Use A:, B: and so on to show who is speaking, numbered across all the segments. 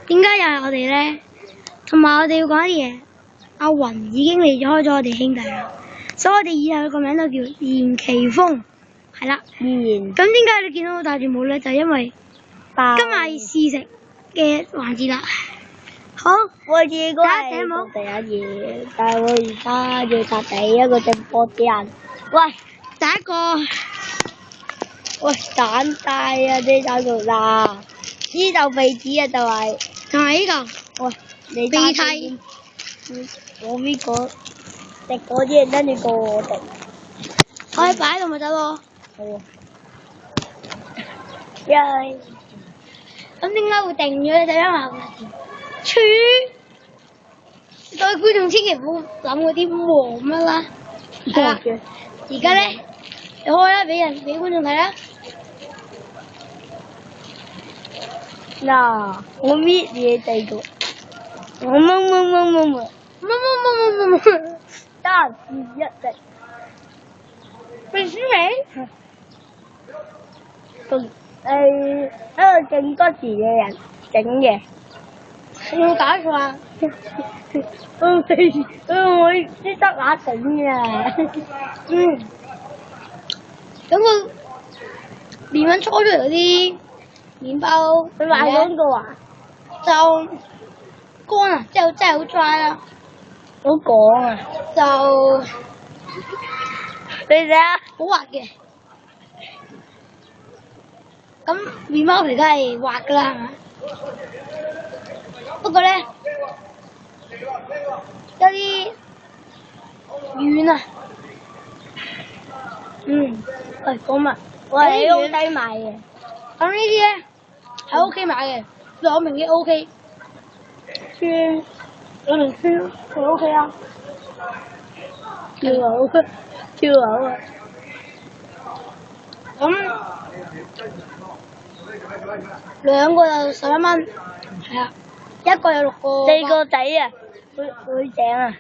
A: 點解又係我哋咧？同埋我哋要講啲嘢。阿雲已經離開咗我哋兄弟啦，所以我哋以後個名都叫延奇峰，係啦。咁點解你見到我戴住帽咧？就因為今日係試食嘅環節啦。好，
B: 我自己
A: 戴頂帽。
B: 第一嘢，但係我而家要答第一個直播啲人。喂，
A: 第一個，
B: 喂，蛋大啊！啲蛋度啦，呢就鼻子啊，就係
A: 同埋呢個
B: 喂，你
A: 鼻涕。
B: 我呢個食嗰啲，跟住個我食。
A: 可以擺喺度咪得咯。
B: 好啊。因
A: 咁點解會定咗咧？就因為我處，各位觀眾千祈唔好諗嗰啲黃乜啦。係啦，而家咧，你開啦，俾觀眾睇啦。
B: 嗱，我搣嘢地度，我掹，單一隻，
A: 鼻屎味？
B: 喺度勁多時嘅人整嘅。
A: 有冇搞錯啊？
B: 我識得拿整嘅。
A: 咁個麵粉搓出嚟嗰啲麵包，
B: 你賣廣告啊？
A: 就乾啊，真係好 dry 啦。
B: 好講啊！
A: 就
B: 你睇下，
A: 好滑嘅。咁麵包皮都係滑㗎啦，係嘛？不過咧，有啲軟啊。
B: 喂，講乜？我係喺屋低買嘅。
A: 咁呢啲咧喺屋企買嘅，兩明嘅 OK。
B: 酸，
A: 兩明酸佢 OK 啊。
B: 超好啊！
A: 咁兩個就11蚊，係啊，一個有6個。
B: 四個仔啊，會整啊。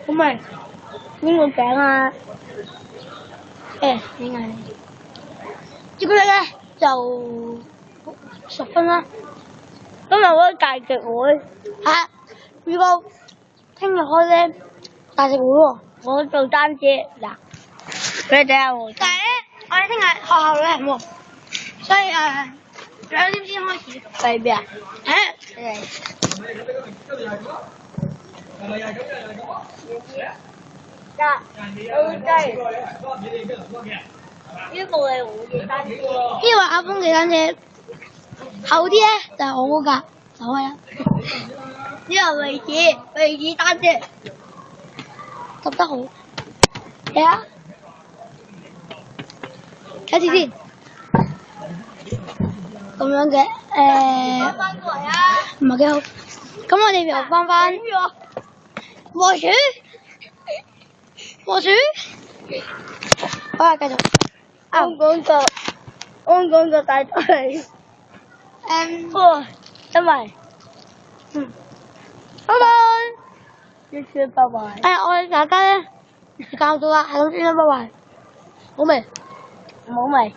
A: 咁咪
B: 邊個整啊？
A: 點解？朱古力咧就10分啦。
B: 今日嗰個大食會，
A: 係，如果聽日開咧大食會喎，
B: 我做單車嗱，你睇下我。
A: 但係咧，我哋聽日學校旅行喎，所以2點先開始。
B: 係咩啊？呢部係我嘅單車。
A: 呢個阿峰嘅單車，後啲咧就係我嗰架，就係啦。
B: 呢個位置單車，
A: 執得好。睇下，睇住先。咁樣嘅，
B: 翻過嚟啊！
A: 唔係幾好。咁我哋又翻和鼠，好啊，繼續。
B: 安廣個大隊。因為，
A: 拜拜。
B: 一聲拜拜。
A: 我哋大家咧教到啦，係咁先啦，拜拜。好未？
B: 冇味。